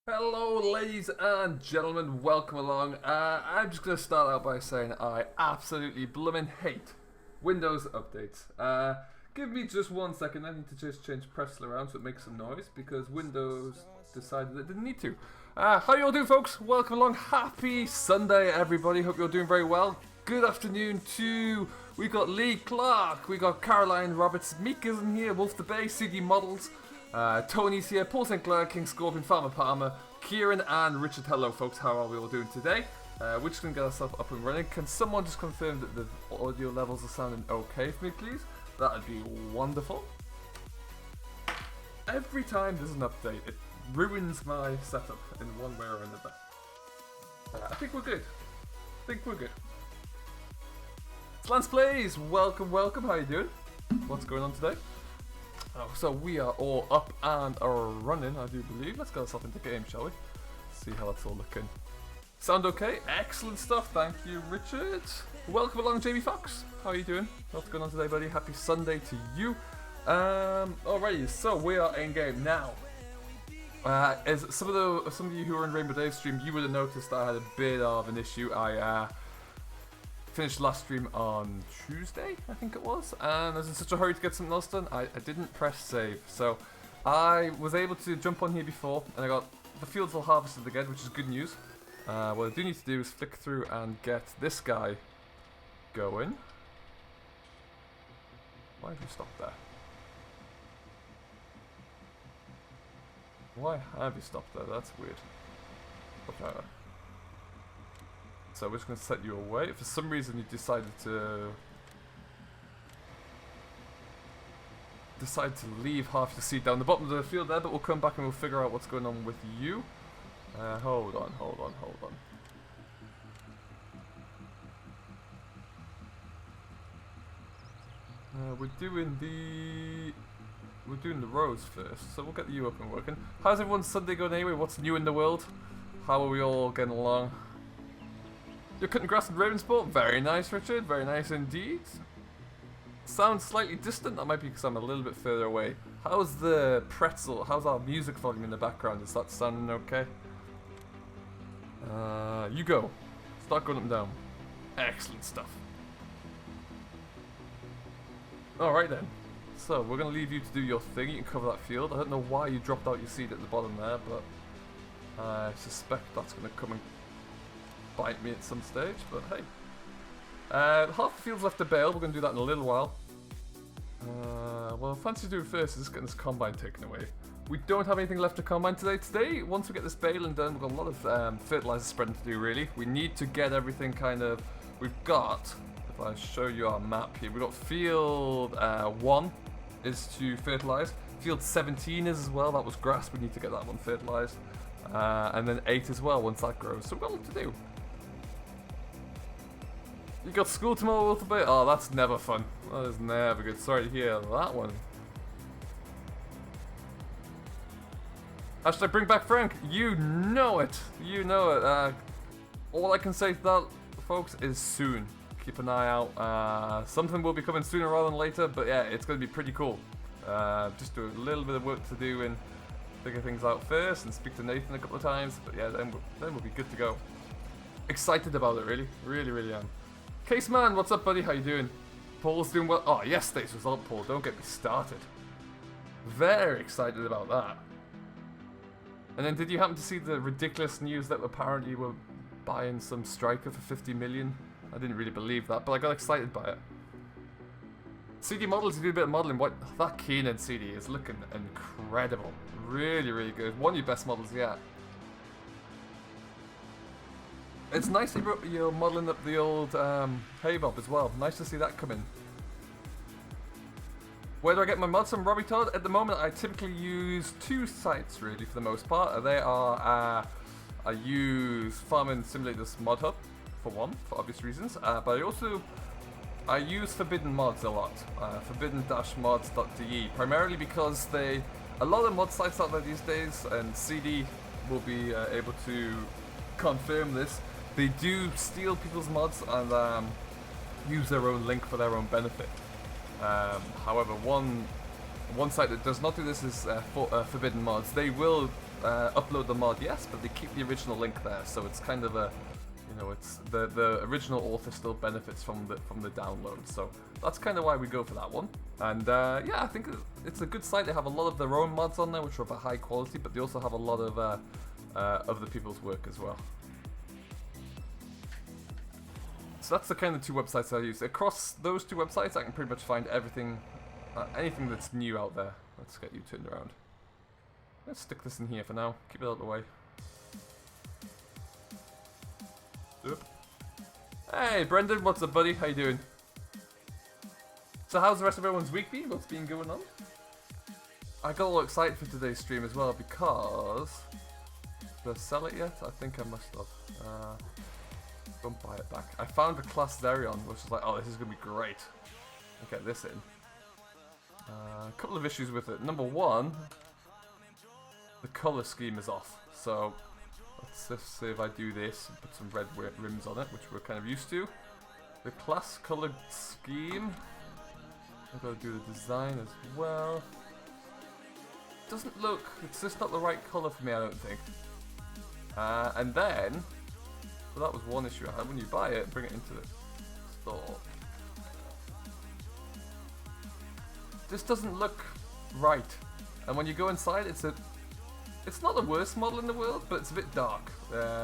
Hello ladies and gentlemen, welcome along. I'm just going to start out by saying I absolutely bloomin' hate Windows updates. Give me just 1 second, I need to just change Pressel around so it makes some noise because Windows decided it didn't need to. How you all doing, folks? Welcome along, happy Sunday everybody, hope you're doing very well. Good afternoon to, we got Lee Clark, we got Caroline Roberts, Meek isn't here, Wolf the Bay, CD Models. Tony's here, Paul St. Clair, King Scorpion, Farmer Palmer, Kieran and Richard. Hello folks, how are we all doing today? We're just going to get ourselves up and running. Can someone just confirm that the audio levels are sounding okay for me, please? That would be wonderful. Every time there's an update, it ruins my setup in one way or another. I think we're good. Lance Plays, welcome, how you doing? What's going on today? Oh, so we are all up and are running, I do believe. Let's get ourselves into game, shall we? See how that's all looking. Sound okay? Excellent stuff, thank you, Richard. Welcome along, Jamie Fox. How are you doing? What's going on today, buddy? Happy Sunday to you. Alrighty, so we are in game now. As some of you who are in Rainbow Days stream, you would have noticed I had a bit of an issue. I finished last stream on Tuesday, I think it was, and I was in such a hurry to get something else done, I didn't press save. So I was able to jump on here before, and I got the fields all harvested again, which is good news. What I do need to do is flick through and get this guy going. Why have you stopped there? Why have you stopped there? That's weird. Okay. So we're just going to set you away. For some reason you decided to leave half your seat down the bottom of the field there, but we'll come back and we'll figure out what's going on with you. Hold on. We're doing the rows first, so we'll get you up and working. How's everyone's Sunday going anyway? What's new in the world? How are we all getting along? You're cutting grass in Ravensport? Very nice, Richard. Very nice indeed. Sounds slightly distant. That might be because I'm a little bit further away. How's the pretzel? How's our music volume in the background? Is that sounding okay? You go. Start going up and down. Excellent stuff. Alright then. So, we're going to leave you to do your thing. You can cover that field. I don't know why you dropped out your seed at the bottom there, but I suspect that's going to come and bite me at some stage, but hey. Half the field's left to bale, we're going to do that in a little while. Well, fancy doing first is just getting this combine taken away. We don't have anything left to combine today. Today, once we get this baling done, we've got a lot of fertilizer spreading to do, really. We need to get everything kind of... We've got, if I show you our map here, we've got field 1 is to fertilize. Field 17 is as well, that was grass, we need to get that one fertilized. And then 8 as well, once that grows. So we've got a lot to do. You got school tomorrow, Wolf the Bay? Oh, that's never fun. That is never good. Sorry to hear that one. Hashtag bring back Frank. You know it. You know it. All I can say to that, folks, is soon. Keep an eye out. Something will be coming sooner rather than later, but yeah, it's going to be pretty cool. Just do a little bit of work to do and figure things out first and speak to Nathan a couple of times, but yeah, then we'll be good to go. Excited about it, really. Really am. Case Man, what's up, buddy? How you doing? Paul's doing well. Oh, yesterday's result, Paul. Don't get me started. Very excited about that. And then, did you happen to see the ridiculous news that apparently we're buying some striker for 50 million? I didn't really believe that, but I got excited by it. CD Models, you do a bit of modelling. What that Keenan CD is looking incredible. Really good. One of your best models yet. It's nice that you're modelling up the old hay bob as well. Nice to see that come in. Where do I get my mods from, Robbie Todd? At the moment, I typically use 2 sites, really, for the most part. They are, I use Farming Simulator's mod hub, for one, for obvious reasons. But I use Forbidden Mods a lot. Forbidden-mods.de, primarily because a lot of mod sites out there these days, and CD will be able to confirm this. They do steal people's mods and use their own link for their own benefit. However, one site that does not do this is Forbidden Mods. They will upload the mod, yes, but they keep the original link there, so it's kind of a, you know, it's the original author still benefits from the download. So that's kind of why we go for that one. And yeah, I think it's a good site. They have a lot of their own mods on there, which are of a high quality, but they also have a lot of other people's work as well. So that's the kind of two websites I use. Across those two websites, I can pretty much find everything, anything that's new out there. Let's get you turned around. Let's stick this in here for now. Keep it out of the way. Oop. Hey, Brendan, what's up, buddy? How you doing? So how's the rest of everyone's week been? What's been going on? I got a little excited for today's stream as well because... Did I sell it yet? I think I must have. Don't buy it back. I found a class Zerion, which is like, oh, this is going to be great. I'll get this in. A couple of issues with it. Number one, the color scheme is off. So let's just see if I do this and put some red rims on it, which we're kind of used to. The class color scheme. I've got to do the design as well. Doesn't look, it's just not the right color for me, I don't think. And then, so that was one issue I had. When you buy it, bring it into the store. This doesn't look right. And when you go inside, it's not the worst model in the world, but it's a bit dark.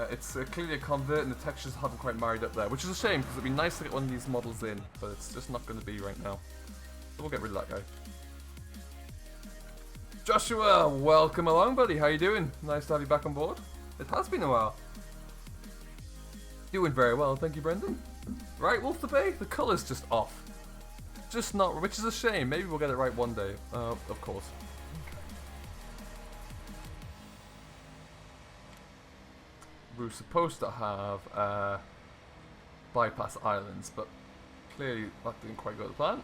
It's clearly a convert, and the textures haven't quite married up there, which is a shame because it'd be nice to get one of these models in, but it's just not going to be right now. So we'll get rid of that guy. Joshua, welcome along, buddy. How you doing? Nice to have you back on board. It has been a while. Doing very well, thank you, Brendan. Right, Wolf the Bay, the colour's just off. Just not, which is a shame. Maybe we'll get it right one day, of course. We were supposed to have bypass islands, but clearly that didn't quite go to plan.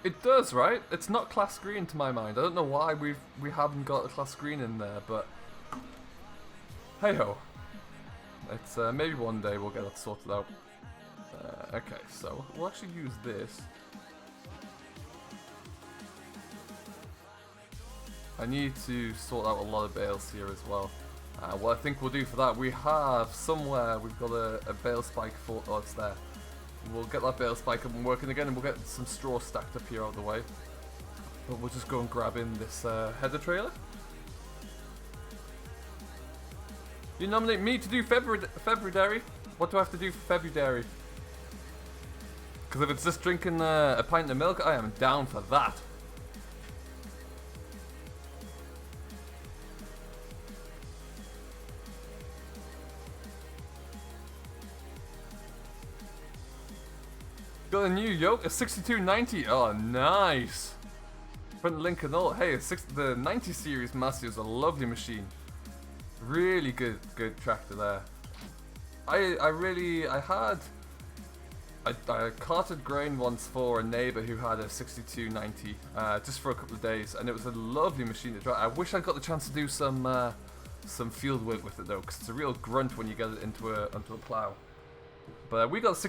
It does, right? It's not class green to my mind. I don't know why we haven't got a class green in there, but hey ho. It's maybe one day we'll get it sorted out. Okay, so we'll actually use this. I need to sort out a lot of bales here as well. What I think we'll do for that, we have somewhere, we've got a bale spike for, oh, it's there. We'll get that bale spike up and working again, and we'll get some straw stacked up here out of the way. But we'll just go and grab in this header trailer. You nominate me to do February. What do I have to do for February? Because if it's just drinking a pint of milk, I am down for that. Got a new yoke, a 6290. Oh, nice. Front link and all. Hey, the 90 series Massey is a lovely machine. Really good tractor there. I carted grain once for a neighbour who had a 6290 just for a couple of days, and it was a lovely machine to drive. I wish I got the chance to do some field work with it though, because it's a real grunt when you get it into a plough. But we got the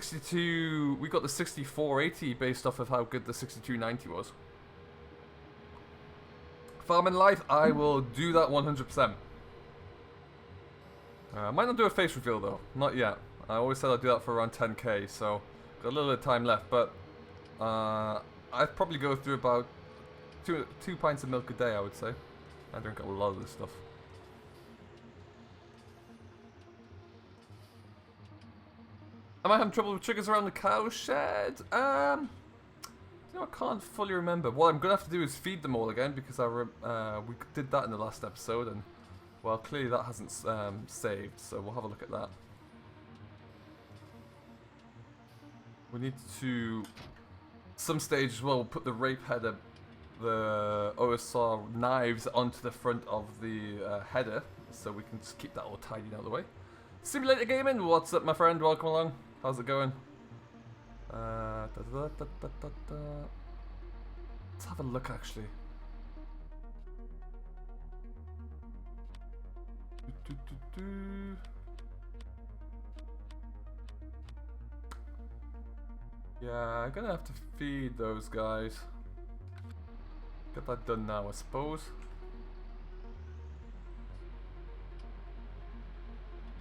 6480 based off of how good the 6290 was. Farming Life, I will do that 100%. I might not do a face reveal though, not yet. I always said I'd do that for around 10k, so got a little bit of time left, but I'd probably go through about two pints of milk a day, I would say. I drink a lot of this stuff. Am I having trouble with triggers around the cow shed? You know, I can't fully remember. What I'm going to have to do is feed them all again, because we did that in the last episode, and well, clearly that hasn't saved, so we'll have a look at that. We need to, some stage as well, we'll put the rape header, the OSR knives onto the front of the header, so we can just keep that all tidied out of the way. Simulator Gaming, what's up, my friend? Welcome along. How's it going? Let's have a look, actually. Yeah, I'm gonna have to feed those guys. Get that done now, I suppose.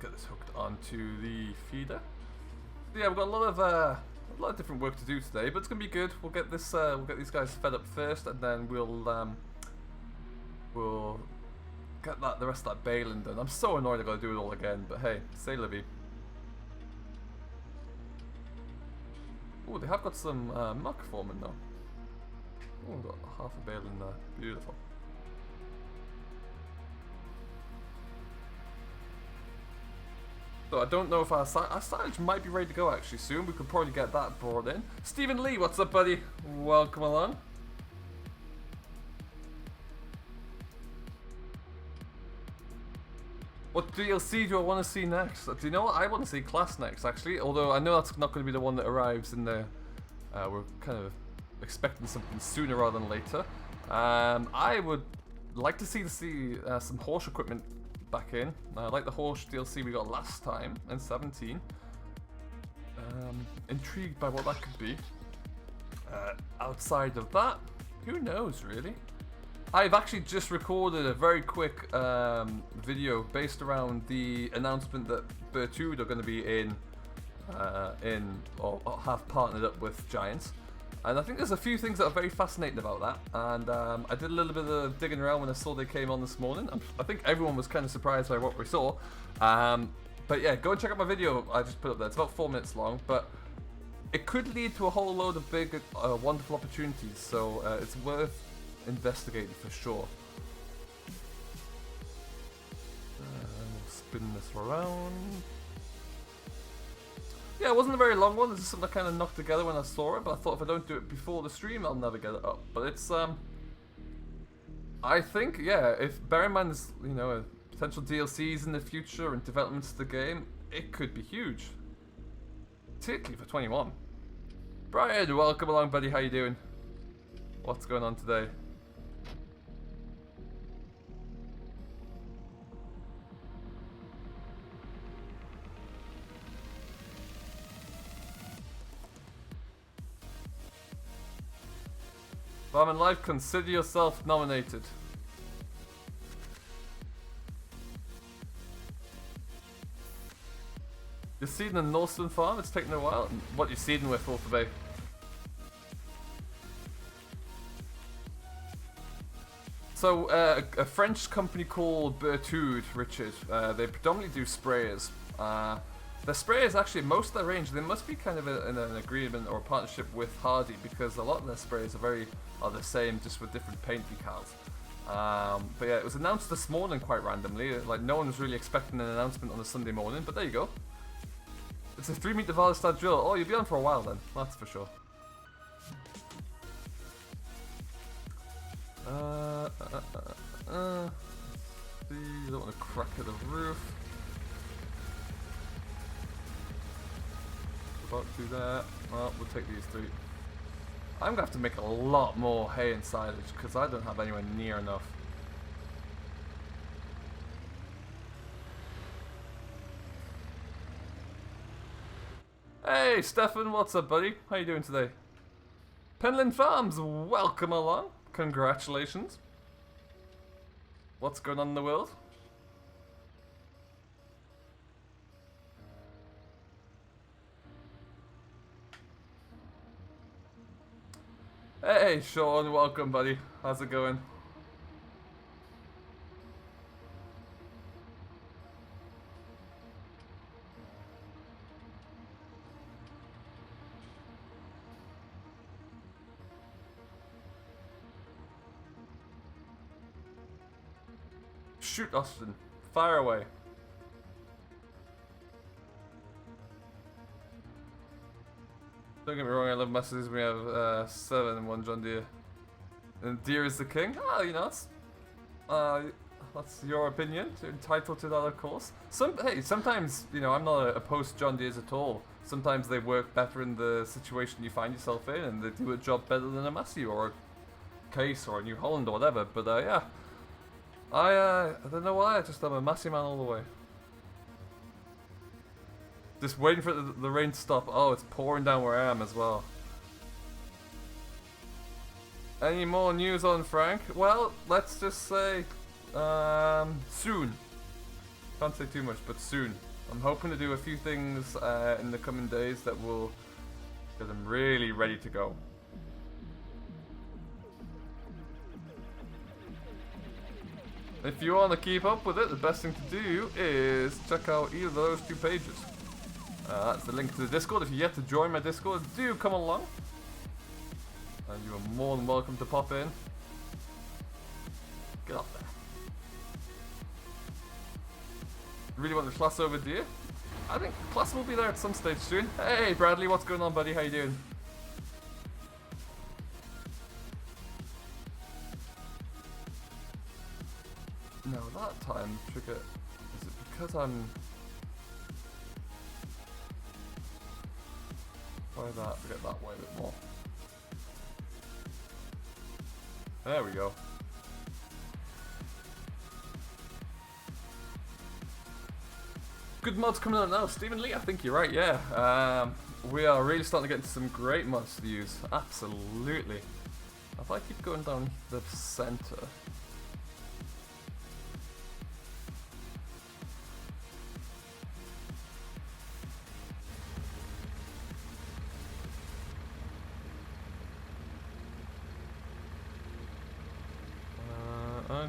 Get this hooked onto the feeder. Yeah, we've got a lot of different work to do today, but it's gonna be good. We'll get this, we'll get these guys fed up first, and then we'll get the rest of that baling done. I'm so annoyed I gotta do it all again, but hey, c'est la vie. Oh, they have got some muck forming though. Oh, we've got half a baling there. Beautiful. So I don't know if our silage might be ready to go actually soon. We could probably get that brought in. Stephen Lee, what's up, buddy? Welcome along. What DLC do I want to see next? Do you know what? I want to see Class next, actually. Although I know that's not going to be the one that arrives in the... we're kind of expecting something sooner rather than later. I would like to see some horse equipment back in. Like the horse DLC we got last time in 17. Intrigued by what that could be. Outside of that, who knows, really? I've actually just recorded a very quick video based around the announcement that Bertude are going to be in or have partnered up with Giants. And I think there's a few things that are very fascinating about that. And I did a little bit of digging around when I saw they came on this morning. I think everyone was kind of surprised by what we saw. But yeah, go and check out my video I just put up there. It's about 4 minutes long, but it could lead to a whole load of big, wonderful opportunities. So it's worth investigating for sure. We'll spin this around. Yeah, it wasn't a very long one. This is something I kind of knocked together when I saw it, but I thought if I don't do it before the stream, I'll never get it up. But it's, I think, yeah, if bear in mind there's, you know, potential DLCs in the future and developments to the game, it could be huge. Particularly for 21. Brian, welcome along, buddy. How you doing? What's going on today? If I'm in live, consider yourself nominated. You're seeding a Norseland farm? It's taken a while. What you seeding with, Wolf Bay? So, a French company called Bertude, Richard, they predominantly do sprayers. The sprayers, actually, most of their range, they must be kind of in an agreement or a partnership with Hardy, because a lot of their sprayers are the same, just with different paint decals. But yeah, it was announced this morning quite randomly. Like, no one was really expecting an announcement on a Sunday morning, but there you go. It's a 3-meter Valistad drill. Oh, you'll be on for a while then, that's for sure. See, you don't want to crack at the roof. About to do that. Well, we'll take these 3. I'm gonna have to make a lot more hay and silage because I don't have anywhere near enough. Hey, Stefan, what's up, buddy? How you doing today? Penland Farms, welcome along. Congratulations. What's going on in the world? Hey, Sean, welcome, buddy. How's it going? Shoot, Austin. Fire away. Don't get me wrong, I love messages. We have 7 and 1 John Deere. And Deere is the king? Oh, you know, that's your opinion. You're entitled to that, of course. Hey, sometimes, you know, I'm not opposed to John Deere's at all. Sometimes they work better in the situation you find yourself in, and they do a job better than a Massey or a Case or a New Holland or whatever. But yeah, I don't know why. I'm a Massey man all the way. Just waiting for the rain to stop. Oh, it's pouring down where I am as well. Any more news on Frank? Well, let's just say soon. Can't say too much, but soon. I'm hoping to do a few things in the coming days that will get him really ready to go. If you want to keep up with it, the best thing to do is check out either of those two pages. That's the link to the Discord. If you're yet to join my Discord, do come along. And you are more than welcome to pop in. Get off there. Really want the class over, do you? I think class will be there at some stage soon. Hey Bradley, what's going on, buddy? How you doing? No, that time trigger. Is it because I'm... Why that? Get that way a bit more. There we go. Good mods coming out now. Stephen Lee, I think you're right, yeah. We are really starting to get into some great mods to use. Absolutely. If I keep going down the center...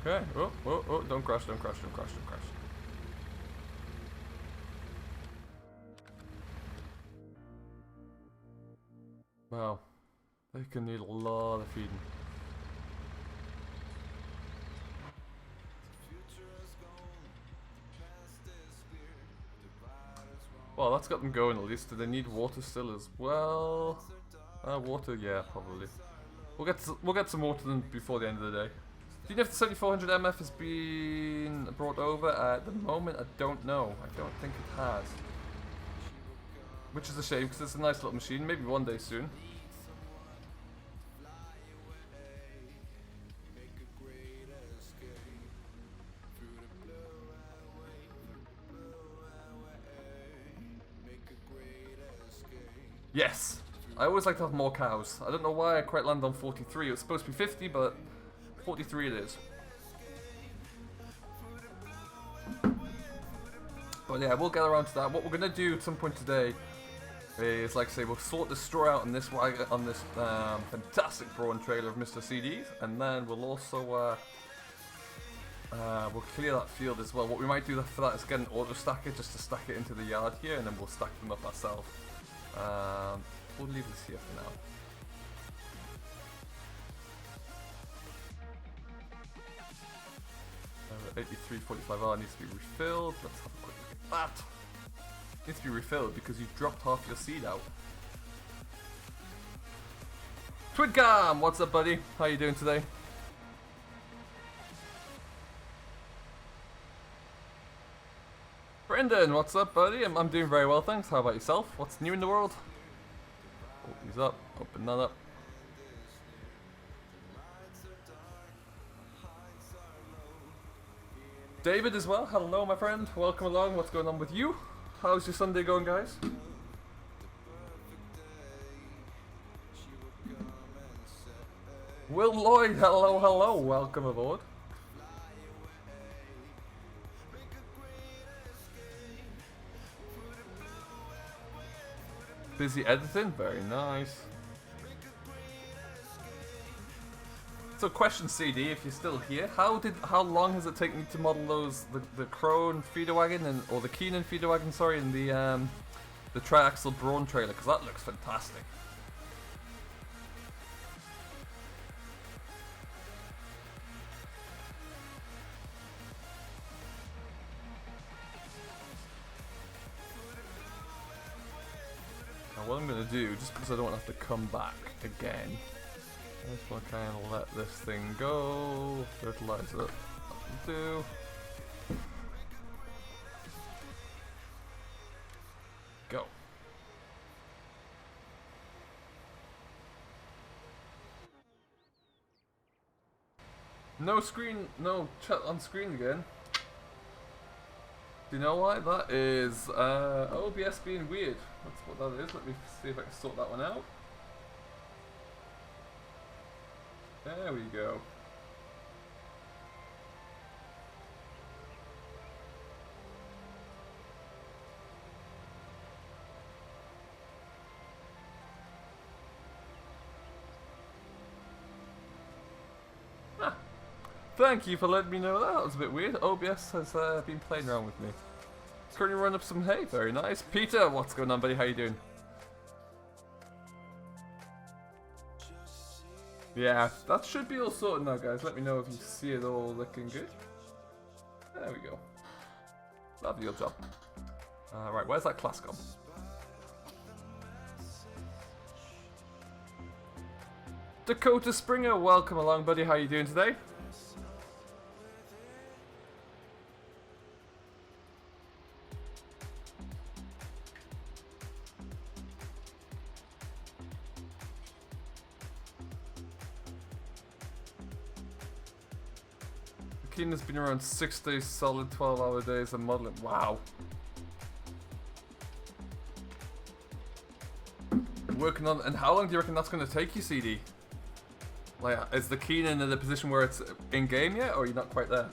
Okay. Oh, don't crash, don't crash, don't crash, don't crash. Wow. They can need a lot of feeding. Well, that's got them going at least. Do they need water still as well? Water, yeah, probably. We'll get some water then before the end of the day. Do you know if the 7400 MF has been brought over? At the moment, I don't know. I don't think it has. Which is a shame, because it's a nice little machine. Maybe one day soon. Yes! I always like to have more cows. I don't know why I quite landed on 43. It was supposed to be 50, but 43 it is. But yeah, we'll get around to that. What we're gonna do at some point today is, like I say, we'll sort the straw out on this wagon, on this fantastic brawn trailer of Mr. CD's, and then we'll also we'll clear that field as well. What we might do for that is get an auto stacker just to stack it into the yard here, and then we'll stack them up ourselves. We'll leave this here for now. 8345R needs to be refilled. Let's have a quick look at that. Needs to be refilled because you dropped half your seed out. Twidcam, what's up, buddy? How you doing today? Brendan, what's up, buddy? I'm doing very well, thanks. How about yourself? What's new in the world? Oh, he's up. Open that up. David as well, hello my friend, welcome along, what's going on with you? How's your Sunday going, guys? Will Lloyd, hello, welcome aboard. Busy editing, very nice. So question CD, if you're still here, how long has it taken you to model those the Crone feeder wagon or the Keenan feeder wagon, sorry, and the triaxle brawn trailer, because that looks fantastic. Now what I'm going to do, just because I don't want to have to come back again, I just want to kind of let this thing go, fertilize it, that will do. Go. No screen, no chat on screen again. Do you know why? That is OBS being weird. That's what that is. Let me see if I can sort that one out. There we go. Ah, thank you for letting me know that. That was a bit weird. OBS has been playing around with me. Currently running up some hay. Very nice. Peter, what's going on, buddy? How you doing? Yeah, that should be all sorted now, guys. Let me know if you see it all looking good. There we go. Lovely job. Right, where's that class gone? Dakota Springer, welcome along, buddy. How you doing today? Keenan's been around 6 days solid, 12-hour days of modeling. Wow. Working on, and how long do you reckon that's going to take you, CD? Like, is the Keenan in the position where it's in game yet, or are you not quite there?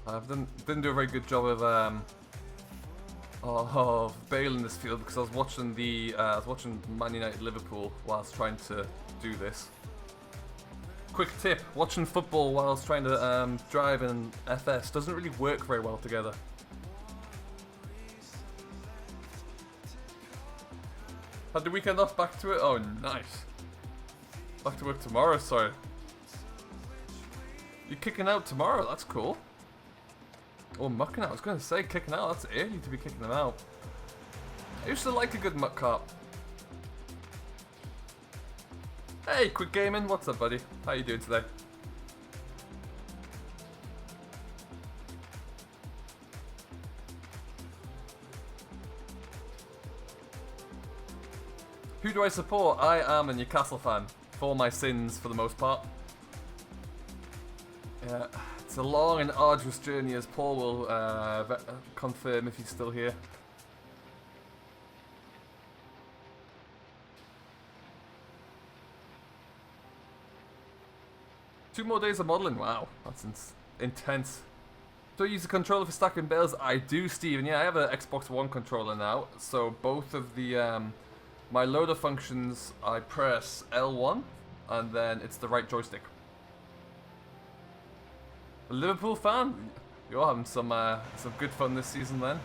I didn't do a very good job of Baling this field because I was watching Man United Liverpool whilst trying to do this. Quick tip: watching football whilst trying to drive in FS doesn't really work very well together. Had the weekend off, back to it. Oh, nice. Back to work tomorrow. Sorry. You're kicking out tomorrow. That's cool. Or mucking out. I was going to say kicking out. That's early to be kicking them out. I used to like a good muck cart. Hey, Quick Gaming. What's up, buddy? How you doing today? Who do I support? I am a Newcastle fan. For my sins, for the most part. Yeah. It's a long and arduous journey, as Paul will confirm if he's still here. Two more days of modelling. Wow, that's intense. Do I use a controller for stacking bales? I do, Steven. Yeah, I have an Xbox One controller now. So both of the my loader functions, I press L1, and then it's the right joystick. A Liverpool fan? You're having some good fun this season then.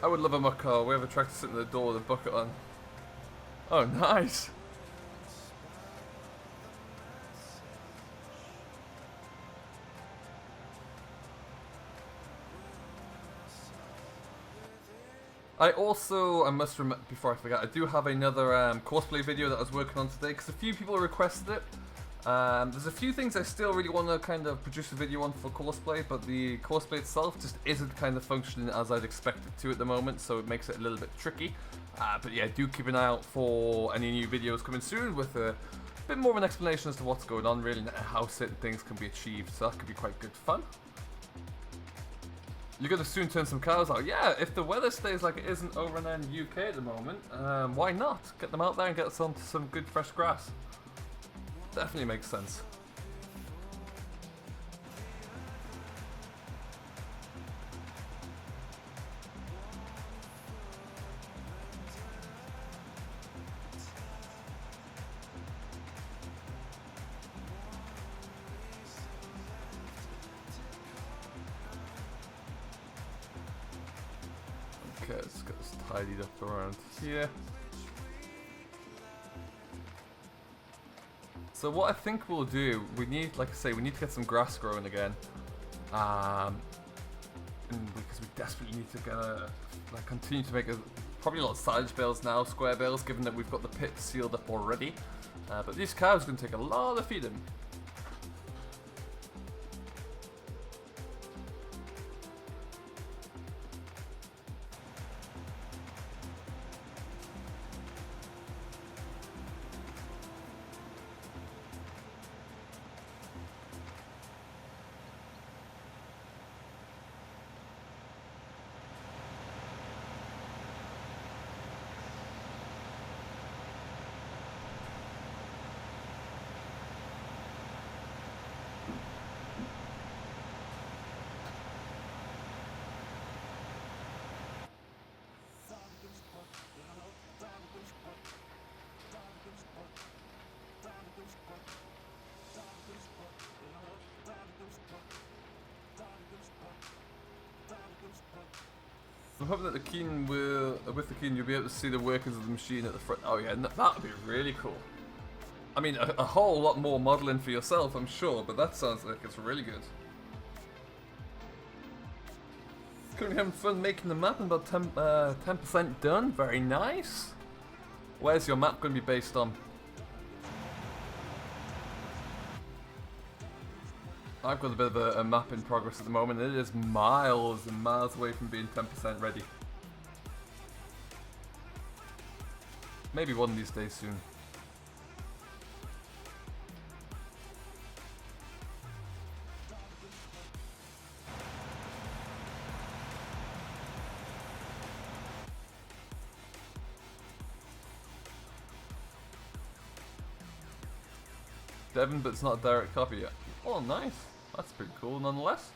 I would love a muck car. We have a tractor sitting at the door with a bucket on. Oh, nice. I also, I must remember, before I forget, I do have another cosplay video that I was working on today because a few people requested it. There's a few things I still really want to kind of produce a video on for cosplay, but the cosplay itself just isn't kind of functioning as I'd expect it to at the moment, so it makes it a little bit tricky. But yeah, do keep an eye out for any new videos coming soon with a bit more of an explanation as to what's going on really and how certain things can be achieved, so that could be quite good fun. You're going to soon turn some cows out. Yeah, if the weather stays like it isn't over in the UK at the moment, why not? Get them out there and get some good fresh grass. Definitely makes sense. Okay, let's get this tidied up around here. So what I think we'll do, we need, like I say, we need to get some grass growing again. And because we desperately need to get continue to make probably a lot of silage bales now, square bales, given that we've got the pit sealed up already. But these cows are going to take a lot of feeding. hoping that the keen will, with the keen, you'll be able to see the workings of the machine at the front. Oh yeah, that would be really cool. I mean, a whole lot more modeling for yourself, I'm sure, but that sounds like it's really good. Currently having fun making the map and about 10% done. Very nice. Where's your map going to be based on? I've got a bit of a map in progress at the moment. It is miles and miles away from being 10% ready. Maybe one of these days soon. Devon, but it's not a direct copy yet. Oh, nice. That's pretty cool nonetheless.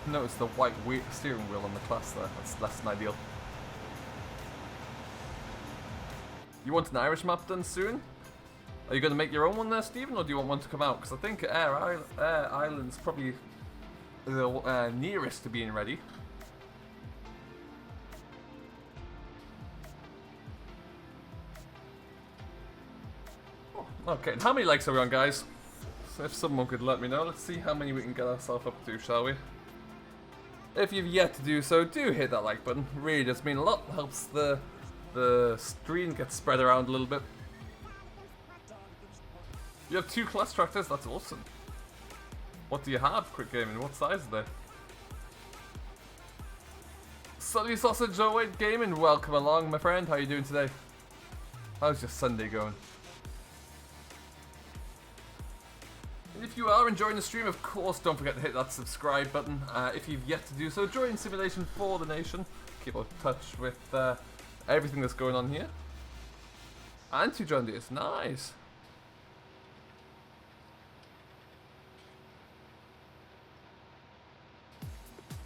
Notice the white steering wheel on the class there. That's less than ideal. You want an Irish map done soon? Are you going to make your own one there, Stephen, or do you want one to come out? Because I think Air Island's probably the nearest to being ready. Oh, okay, and how many likes are we on, guys? So if someone could let me know, let's see how many we can get ourselves up to, shall we? If you've yet to do so, do hit that like button. Really does mean a lot. Helps the stream get spread around a little bit. You have 2 class tractors, that's awesome. What do you have, Quick Gaming? What size are they? Sully Sausage 08 Gaming, welcome along, my friend. How are you doing today? How's your Sunday going? And if you are enjoying the stream, of course, don't forget to hit that subscribe button. If you've yet to do so, join Simulation for the Nation. Keep in touch with everything that's going on here. And to join this, nice.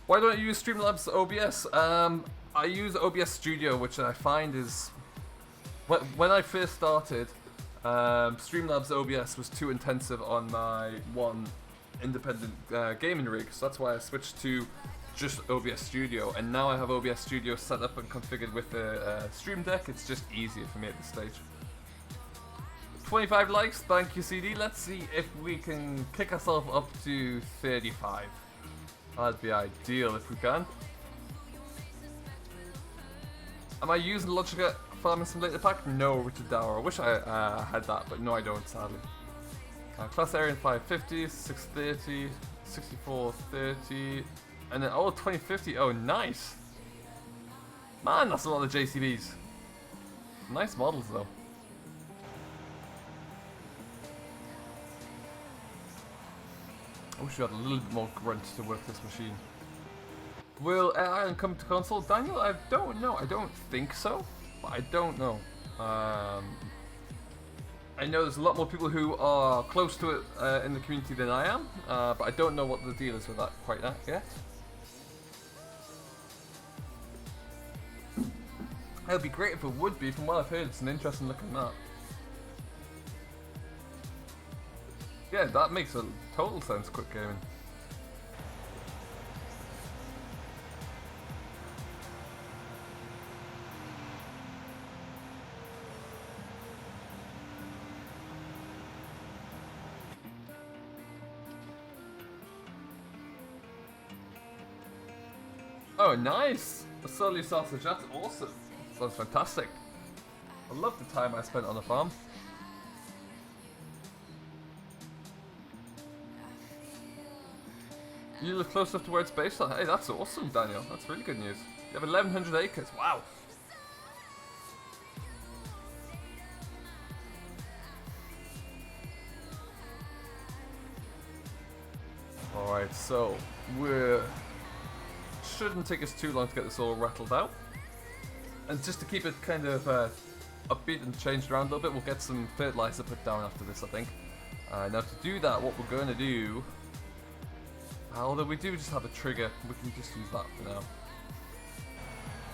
Why don't you use Streamlabs OBS? I use OBS Studio, which I find is... When I first started, Streamlabs OBS was too intensive on my one independent gaming rig, so that's why I switched to just OBS Studio, and now I have OBS Studio set up and configured with the Stream Deck. It's just easier for me at this stage. 25 likes, thank you CD. Let's see if we can kick ourselves up to 35. That'd be ideal if we can. Am I using Logica Farming Simulator Pack? No, Richard Dower. I wish I had that, but no I don't, sadly. Class area in 550, 630, 6430, and then, oh, 2050. Oh, nice. Man, that's a lot of JCBs. Nice models, though. I wish we had a little bit more grunt to work this machine. Will Air Island come to console? Daniel, I don't know. I don't think so, but I don't know. I know there's a lot more people who are close to it in the community than I am, but I don't know what the deal is with that quite yet. It would be great if it would be. From what I've heard, it's an interesting looking map. Yeah, that makes a total sense, Quick Gaming. Oh, nice! A Sully sausage, that's awesome. Sounds fantastic. I love the time I spent on the farm. You live close enough to where it's based on. Hey, that's awesome, Daniel. That's really good news. You have 1,100 acres. Wow. Alright, so shouldn't take us too long to get this all rattled out. And just to keep it kind of upbeat and changed around a little bit, we'll get some fertilizer put down after this, I think. Now to do that, what we're going to do... although we do just have a trigger, we can just use that for now.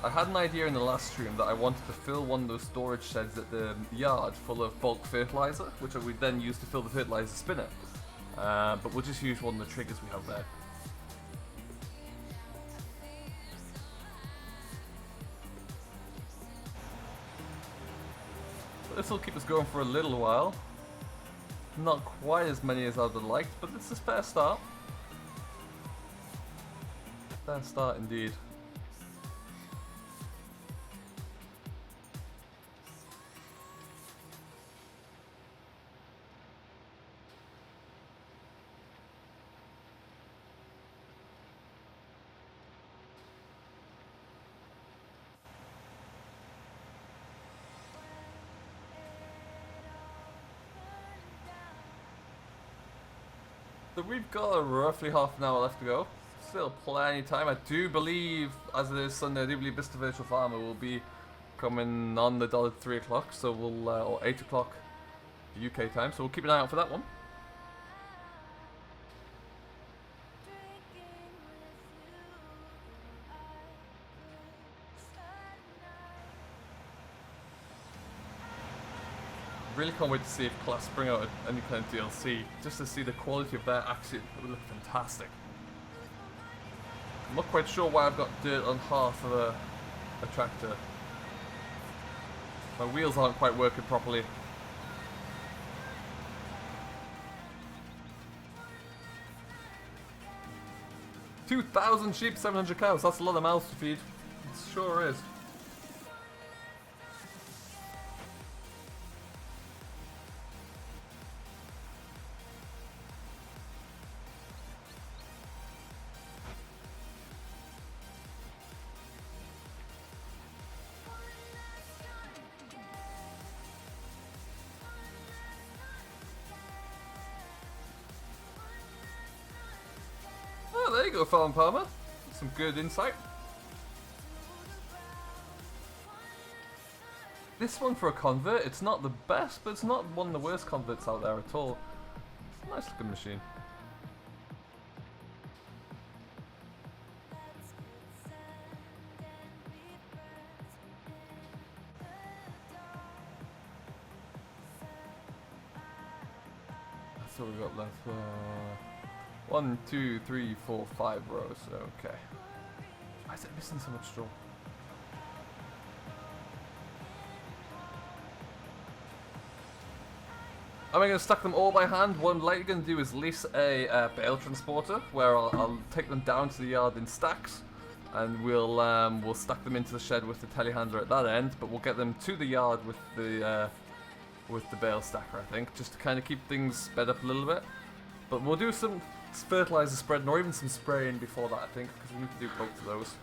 I had an idea in the last stream that I wanted to fill one of those storage sheds at the yard full of bulk fertilizer, which I would then use to fill the fertilizer spinner. But we'll just use one of the triggers we have there. This will keep us going for a little while. Not quite as many as I would have liked, but it's a fair start. Fair start indeed. So we've got roughly half an hour left to go. Still plenty of time. I do believe, as it is Sunday, I do believe Mr. Virtual Farmer will be coming on the dot at 3 o'clock, so we'll, or 8 o'clock UK time, so we'll keep an eye out for that one. Really can't wait to see if Class bring out any kind of DLC, just to see the quality of that. Actually, it would look fantastic. I'm not quite sure why I've got dirt on half of a tractor. My wheels aren't quite working properly. $2,000 sheep, 700 cows. That's a lot of mouths to feed. It sure is. Oh, there you go, Farm Farmer. Some good insight. This one for a convert, it's not the best, but it's not one of the worst converts out there at all. It's a nice looking machine. That's what we've got left. 1, 2, 3, 4, 5 rows. Okay. Why is it missing so much straw? I'm going to stack them all by hand. What I'm later going to do is lease a bale transporter, where I'll take them down to the yard in stacks, and we'll stack them into the shed with the telehandler at that end. But we'll get them to the yard with the bale stacker, I think, just to kind of keep things sped up a little bit. But we'll do some fertilizer spreading, or even some spraying before that, I think, because we need to do both of those.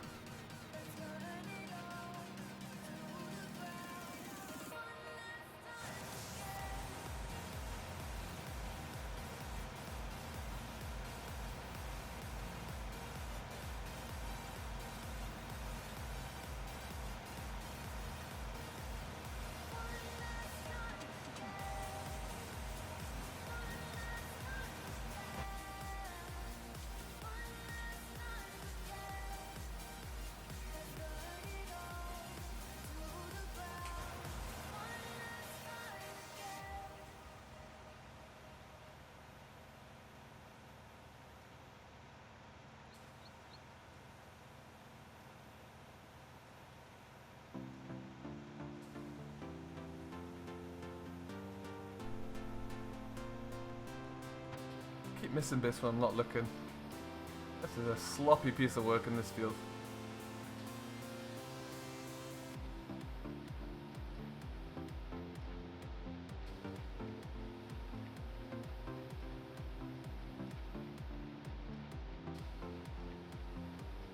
Keep missing bits when I'm not looking. This is a sloppy piece of work in this field.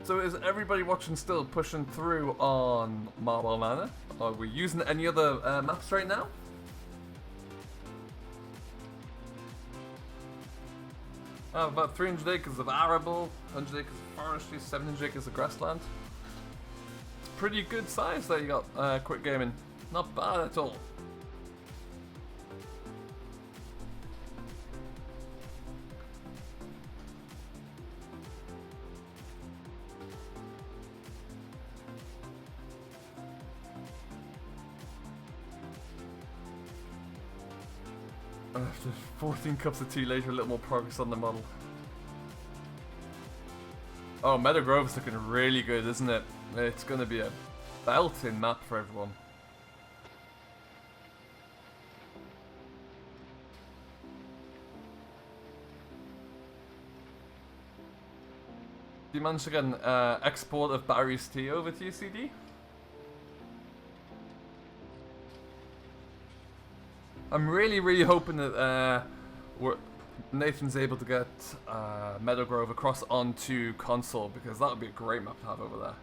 So is everybody watching still pushing through on Marwell Manor? Are we using any other maps right now? I have about 300 acres of arable, 100 acres of forestry, 700 acres of grassland. It's pretty good size that you got, Quick Gaming. Not bad at all. After 14 cups of tea later, a little more progress on the model. Oh, Meadow Grove's looking really good, isn't it? It's going to be a belting map for everyone. Do you manage to get an export of Barry's tea over to your CD? I'm really hoping that Nathan's able to get Meadow Grove across onto console, because that would be a great map to have over there.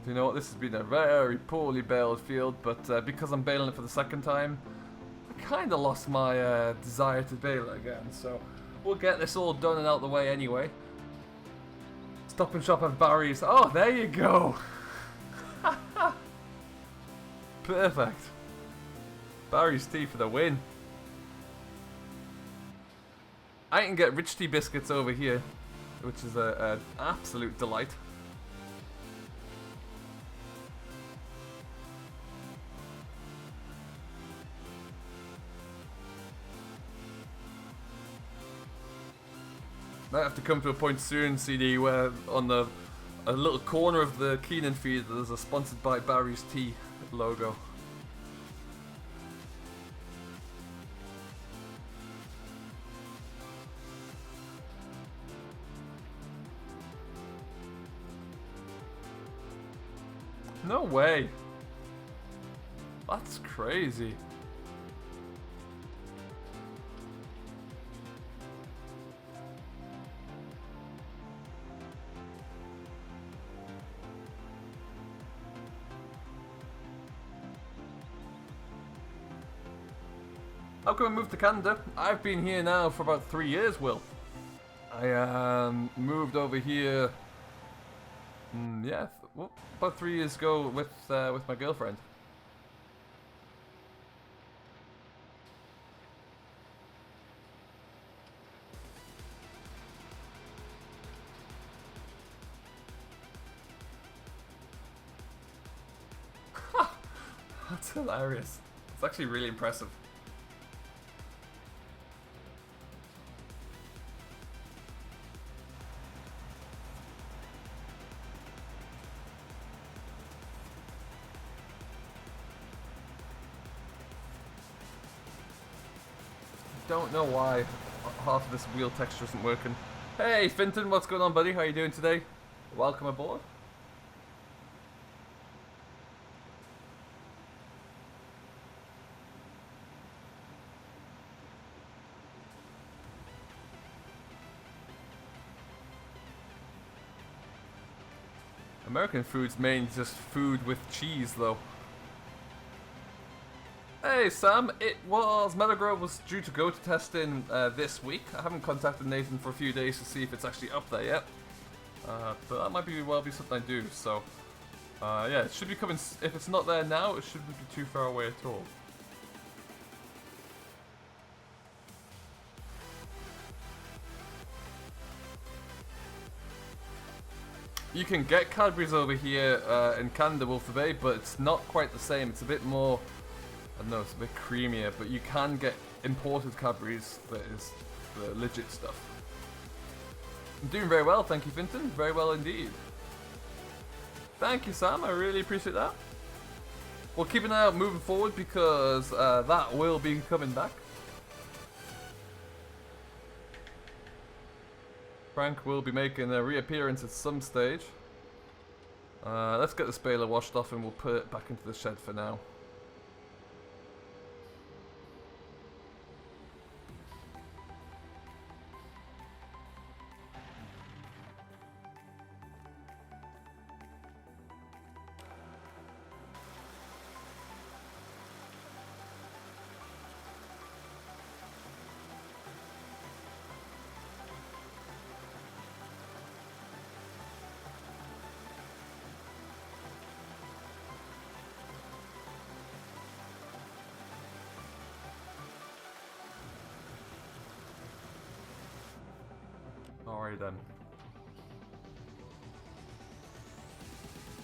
You know what, this has been a very poorly baled field, but because I'm baling it for the second time, I kind of lost my desire to bale it again, so we'll get this all done and out the way anyway. Stop and shop at Barry's. Oh, there you go! Perfect. Barry's tea for the win. I can get rich tea biscuits over here, which is an absolute delight. Might have to come to a point soon, CD, where on a little corner of the Keenan feed there's a sponsored by Barry's Tea logo. No way! That's crazy. How come I moved to Canada? I've been here now for about 3 years, Will. I moved over here, yeah, about 3 years ago with my girlfriend. That's hilarious. It's actually really impressive. Don't know why half of this wheel texture isn't working. Hey Finton, what's going on, buddy? How you doing today? Welcome aboard. American food's mainly just food with cheese, though. Hey Sam, Meadow Grove was due to go to testing this week. I haven't contacted Nathan for a few days to see if it's actually up there yet. But that might be something I do, so yeah, it should be coming. If it's not there now, it shouldn't be too far away at all. You can get Cadbury's over here in Canada, Wolf Bay, but it's not quite the same. It's a bit more, I don't know, it's a bit creamier, but you can get imported Cadbury's that is the legit stuff. I'm doing very well, thank you, Finton. Very well indeed. Thank you, Sam. I really appreciate that. We'll keep an eye out moving forward because that will be coming back. Frank will be making a reappearance at some stage. Let's get this baler washed off and we'll put it back into the shed for now. Alright then.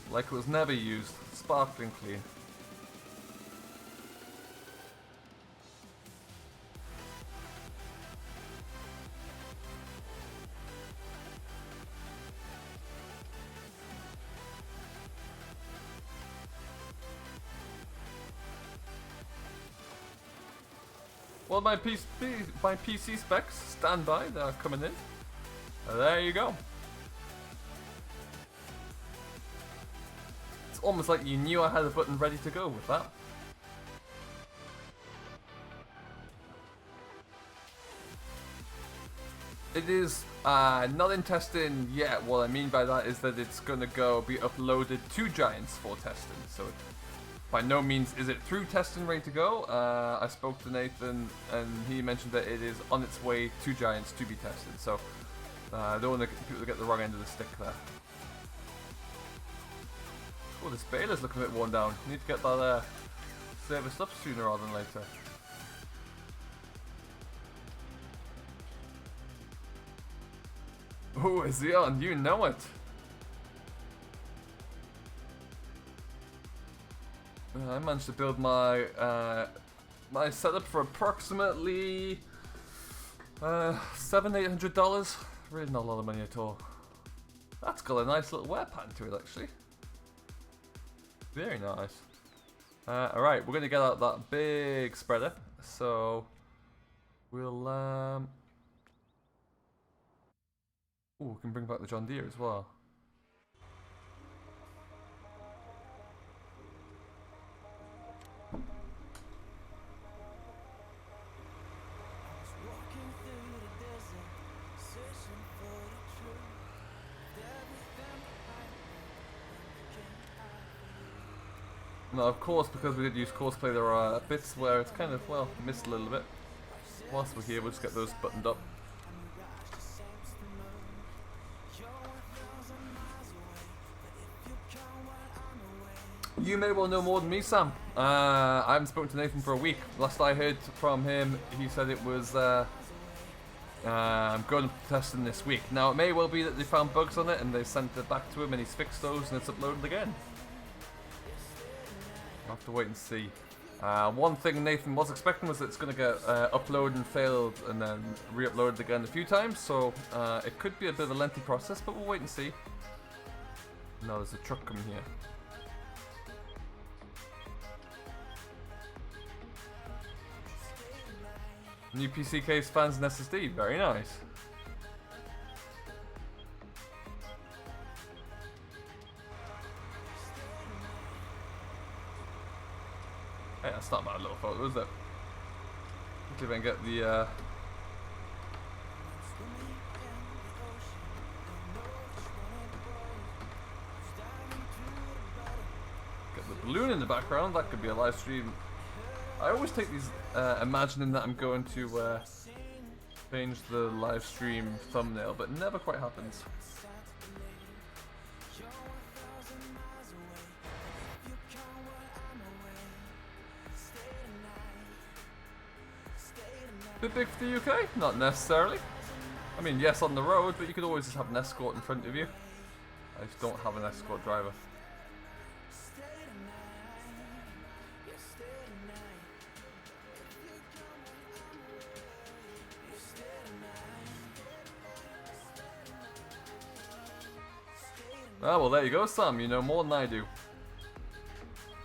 Like it was never used. Sparkling clean. Well, my PC specs stand by. They're coming in. There you go. It's almost like you knew I had a button ready to go with that. It is not in testing yet. What I mean by that is that it's going to be uploaded to Giants for testing. So by no means is it through testing ready to go. I spoke to Nathan and he mentioned that it is on its way to Giants to be tested. So I don't want people to get the wrong end of the stick there. Oh, this baler's looking a bit worn down. Need to get that serviced up sooner rather than later. Oh, is he on? You know it. I managed to build my my setup for approximately $700-800. Really not a lot of money at all. That's got a nice little wear pattern to it, actually. Very nice. Alright, we're gonna get out that big spreader. So we'll ooh, we can bring back the John Deere as well. Now, of course, because we did use courseplay, there are bits where it's kind of, well, missed a little bit. Whilst we're here, we'll just get those buttoned up. You may well know more than me, Sam. I haven't spoken to Nathan for a week. Last I heard from him, he said it was I'm going to testing this week. Now, it may well be that they found bugs on it and they sent it back to him and he's fixed those and it's uploaded again. I'll have to wait and see. One thing Nathan was expecting was that it's going to get uploaded and failed and then re-uploaded again a few times, so it could be a bit of a lengthy process, but we'll wait and see. No, there's a truck coming here. New PC case, fans and SSD, very nice. Hey, that's not a bad little photo, is it? Let's see if I can get the get the balloon in the background. That could be a live stream. I always take these imagining that I'm going to change the live stream thumbnail, but it never quite happens. Bit big for the UK? Not necessarily. I mean, yes, on the road, but you could always just have an escort in front of you. I just don't have an escort driver. Ah, well, there you go, Sam. You know more than I do.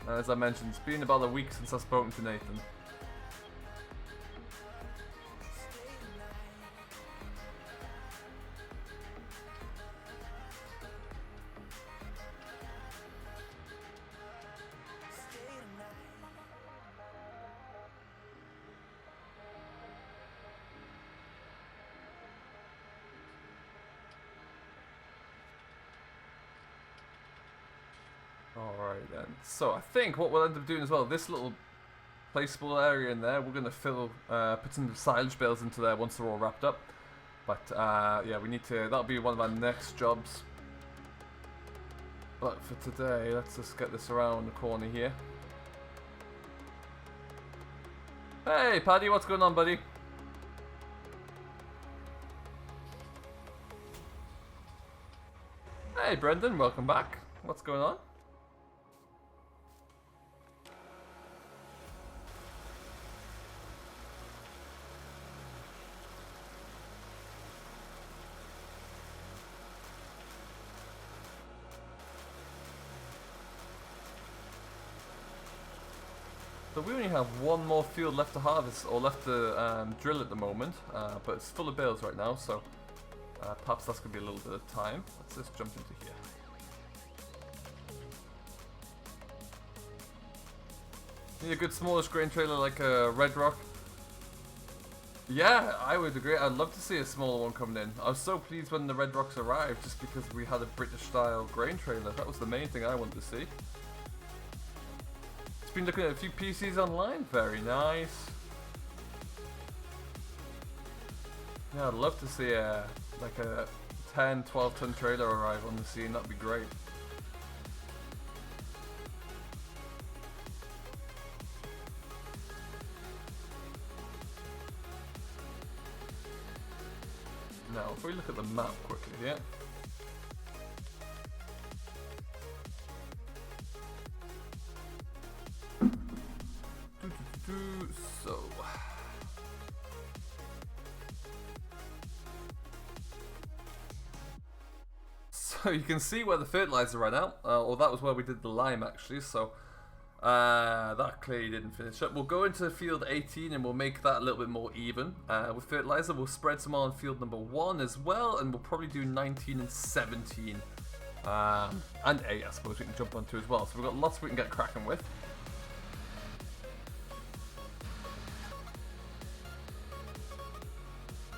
As I mentioned, it's been about a week since I've spoken to Nathan. Alright then, so I think what we'll end up doing as well, this little placeable area in there, we're going to put some silage bales into there once they're all wrapped up. But yeah, we need to, that'll be one of our next jobs. But for today, let's just get this around the corner here. Hey Paddy, what's going on, buddy? Hi Brendan, welcome back. What's going on? So we only have one more field left to harvest, or left to drill at the moment, but it's full of bales right now, so perhaps that's going to be a little bit of time. Let's just jump into here. Need a good smallish grain trailer like a Red Rock. Yeah, I would agree. I'd love to see a smaller one coming in. I was so pleased when the Red Rocks arrived, just because we had a British style grain trailer. That was the main thing I wanted to see. Been looking at a few PCs online. Very nice. Yeah, I'd love to see like a 10, 12 ton trailer arrive on the scene. That'd be great. Now, if we look at the map quickly here. So you can see where the fertilizer ran out, or that was where we did the lime actually, so that clearly didn't finish up. We'll go into field 18 and we'll make that a little bit more even. With fertilizer we'll spread some on field number 1 as well, and we'll probably do 19 and 17. And 8 I suppose we can jump onto as well, so we've got lots we can get cracking with.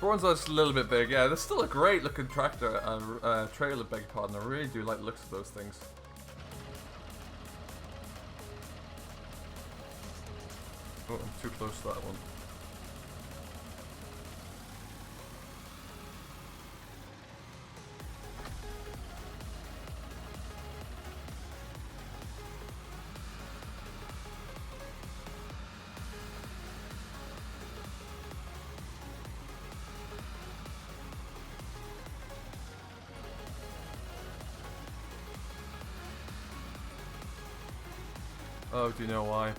Bronze are just a little bit big, yeah. They're still a great looking tractor and trailer, beg your pardon. I really do like the looks of those things. Oh, I'm too close to that one. Oh, do you know why?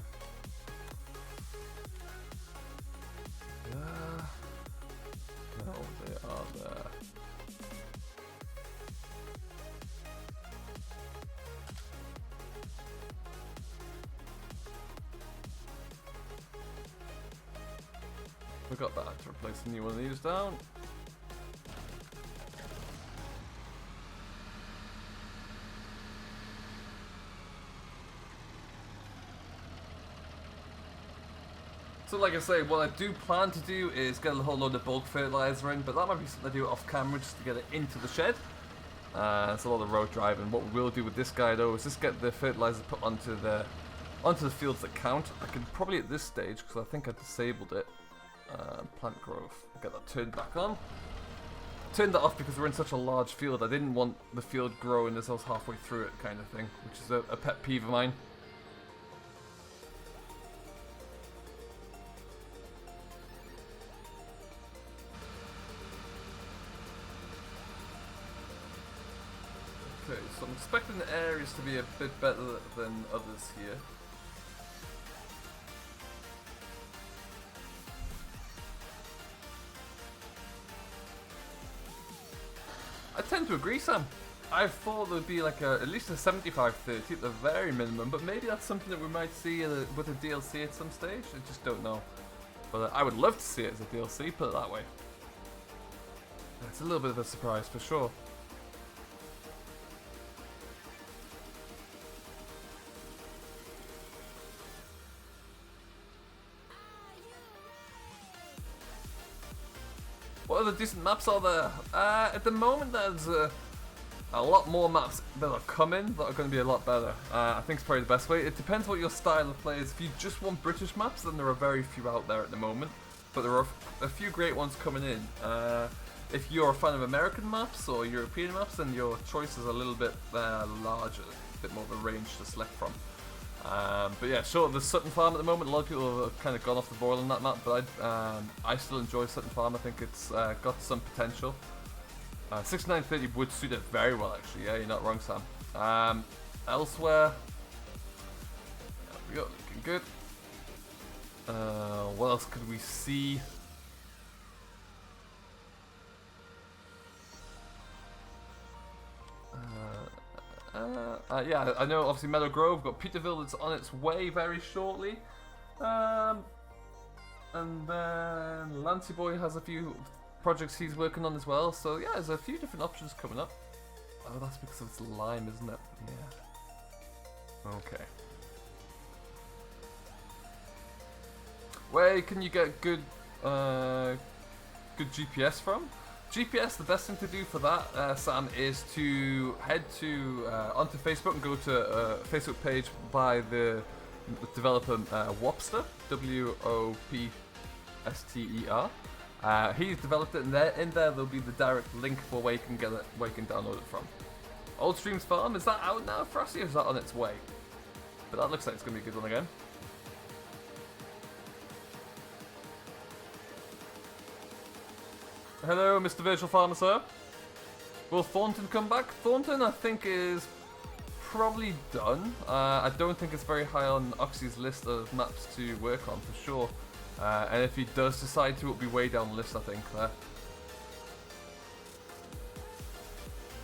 No, they are there. Forgot that to replace the new one of these down. So like I say, what I do plan to do is get a whole load of bulk fertilizer in, but that might be something I do off camera just to get it into the shed. It's a lot of road driving. What we will do with this guy though is just get the fertilizer put onto the fields that count. I can probably at this stage, because I think I disabled it, plant growth, get that turned back on. Turned that off because we're in such a large field. I didn't want the field growing as I was halfway through it kind of thing, which is a pet peeve of mine. Okay, so I'm expecting the areas to be a bit better than others here. I tend to agree, Sam. I thought there would be like at least a 75-30 at the very minimum, but maybe that's something that we might see with a DLC at some stage. I just don't know. But I would love to see it as a DLC, put it that way. It's a little bit of a surprise for sure. What other decent maps are there? At the moment there's a lot more maps that are coming that are going to be a lot better. I think it's probably the best way. It depends what your style of play is. If you just want British maps, then there are very few out there at the moment. But there are a few great ones coming in. If you're a fan of American maps or European maps, then your choice is a little bit larger, a bit more of a range to select from. But yeah, sure, the Sutton Farm at the moment, a lot of people have kind of gone off the boil on that map, but I still enjoy Sutton Farm. I think it's got some potential. 6930 would suit it very well, actually. Yeah, you're not wrong, Sam. Elsewhere, there we go, looking good. What else could we see? Yeah, I know obviously Meadow Grove, got Peterville that's on its way very shortly. And then Lancy Boy has a few projects he's working on as well. So yeah, there's a few different options coming up. Oh, that's because it's lime, isn't it? Yeah. Okay. Where can you get good good GPS from? GPS, the best thing to do for that, Sam, is to head to onto Facebook and go to a Facebook page by the developer Wopster, W-O-P-S-T-E-R. He's developed it, and in there there'll be the direct link for where you can get it, where you can download it from. Old Streams Farm, is that out now, Frosty, or is that on its way? But that looks like it's going to be a good one again. Hello, Mr. Virtual Farmer, sir. Will Thornton come back? Thornton, I think, is probably done. I don't think it's very high on Oxy's list of maps to work on, for sure. And if he does decide to, it'll be way down the list, I think, there.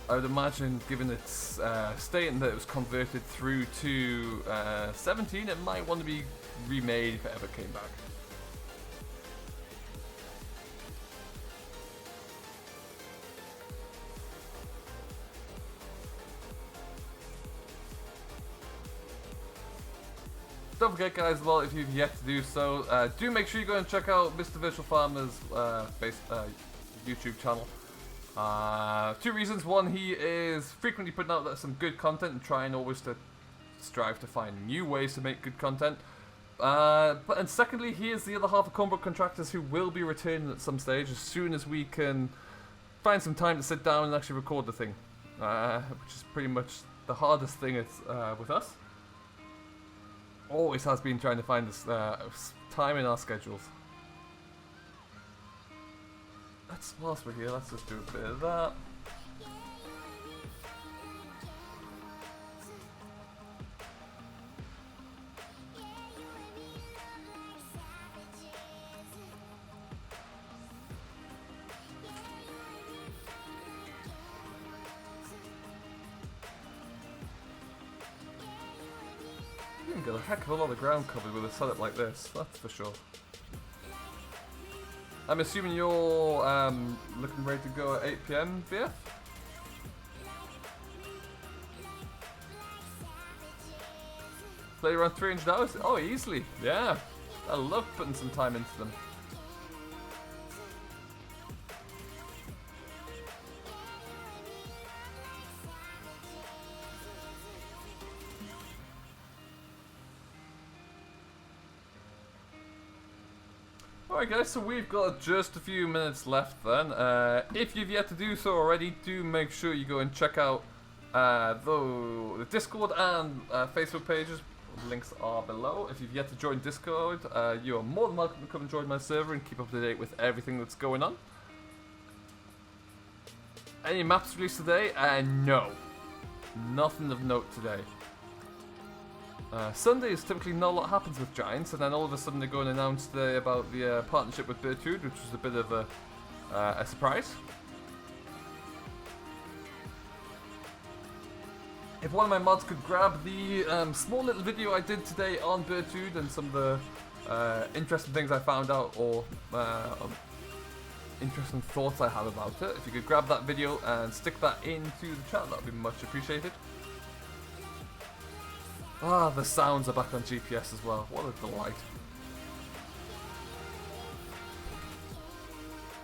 I would imagine, given its stating that it was converted through to 17, it might want to be remade if it ever came back. Don't forget, guys, well, if you've yet to do so, do make sure you go and check out Mr. Virtual Farmer's YouTube channel. 2 reasons. One, he is frequently putting out some good content and trying always to strive to find new ways to make good content. And secondly, he is the other half of Cornbrook Contractors who will be returning at some stage as soon as we can find some time to sit down and actually record the thing. Which is pretty much the hardest thing with us. Always has been trying to find this time in our schedules. Whilst we're here, let's just do a bit of that. You can get a heck of a lot of ground covered with a setup like this, that's for sure. I'm assuming you're looking ready to go at 8 PM, BF? Play around 300 hours? Oh, easily, yeah. I love putting some time into them. Alright guys, so we've got just a few minutes left then. If you've yet to do so already, do make sure you go and check out the Discord and Facebook pages. The links are below. If you've yet to join Discord, you are more than welcome to come and join my server and keep up to date with everything that's going on. Any maps released today? No. Nothing of note today. Sundays, typically not a lot happens with Giants, and then all of a sudden they go and announce today about the partnership with Birtude, which was a bit of a surprise. If one of my mods could grab the small little video I did today on Birtude and some of the interesting things I found out, or interesting thoughts I have about it, if you could grab that video and stick that into the chat, that would be much appreciated. Ah, the sounds are back on GPS as well. What a delight.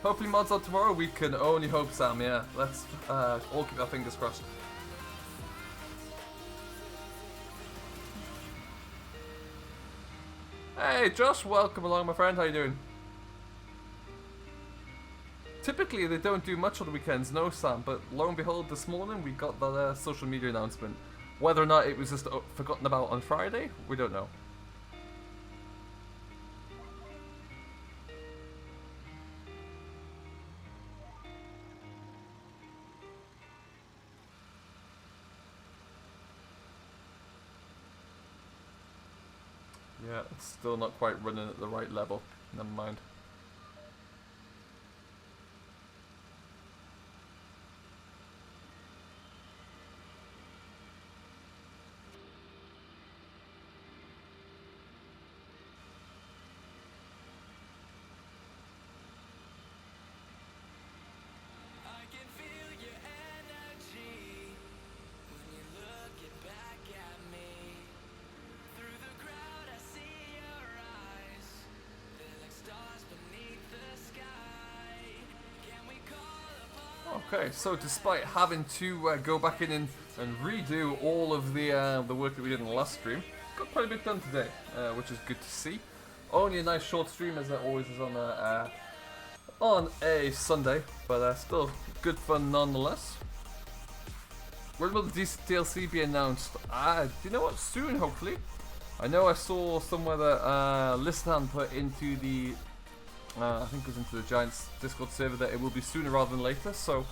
Hopefully mods on tomorrow. We can only hope, Sam, yeah. Let's all keep our fingers crossed. Hey, Josh, welcome along, my friend. How you doing? Typically, they don't do much on the weekends, no, Sam, but lo and behold, this morning we got that social media announcement. Whether or not it was just forgotten about on Friday, we don't know. Yeah, it's still not quite running at the right level. Never mind. Okay, so despite having to go back in and redo all of the work that we did in the last stream, got quite a bit done today, which is good to see. Only a nice short stream, as it always is on a Sunday, but still good fun nonetheless. When will the DLC be announced? Do you know what? Soon, hopefully. I know I saw somewhere that Listan put into the I think it was into the Giants Discord server that it will be sooner rather than later, so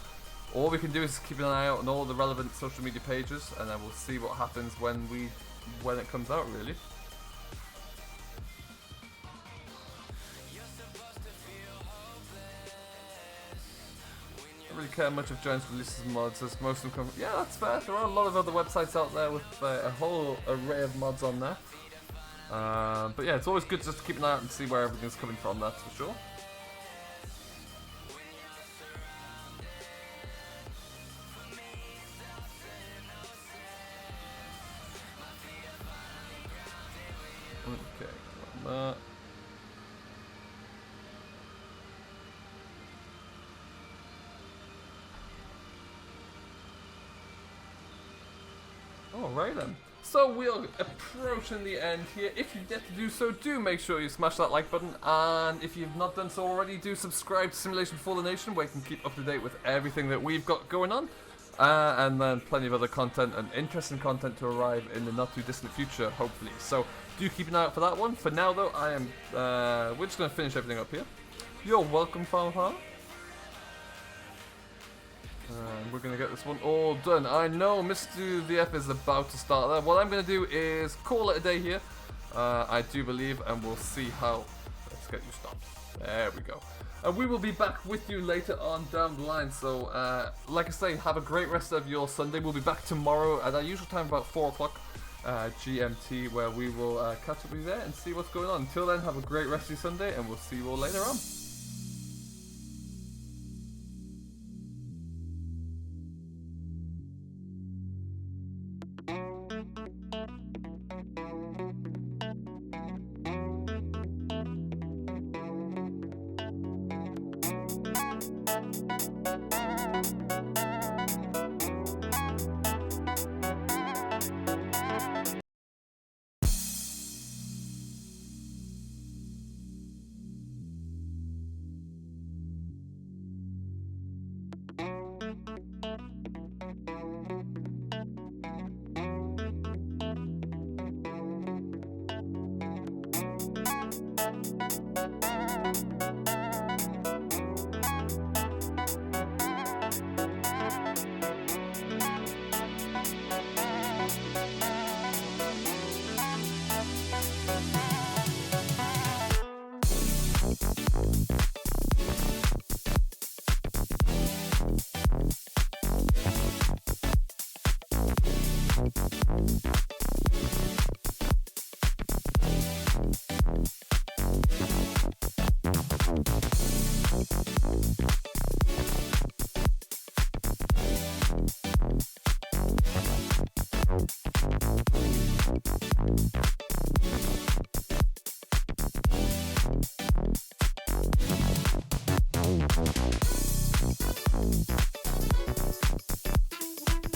all we can do is keep an eye out on all the relevant social media pages, and then we'll see what happens when it comes out, really. I don't really care much if Giants releases mods, as most of them come. Yeah, that's fair. There are a lot of other websites out there with a whole array of mods on there. But yeah, it's always good just to keep an eye out and see where everything's coming from, that's for sure. Okay, got that. Alright then. So we are approaching the end here. If you've yet to do so, do make sure you smash that like button, and if you've not done so already, do subscribe to Simulation for the Nation, where you can keep up to date with everything that we've got going on, and then plenty of other content and interesting content to arrive in the not too distant future, hopefully. So do keep an eye out for that one. For now though, we're just going to finish everything up here. You're welcome, Farm. And we're going to get this one all done. I know Mr. VF is about to start there. What I'm going to do is call it a day here, I do believe, and we'll see how... Let's get you stopped. There we go. And we will be back with you later on down the line. So, like I say, have a great rest of your Sunday. We'll be back tomorrow at our usual time, about 4 o'clock GMT, where we will catch up with you there and see what's going on. Until then, have a great rest of your Sunday, and we'll see you all later on.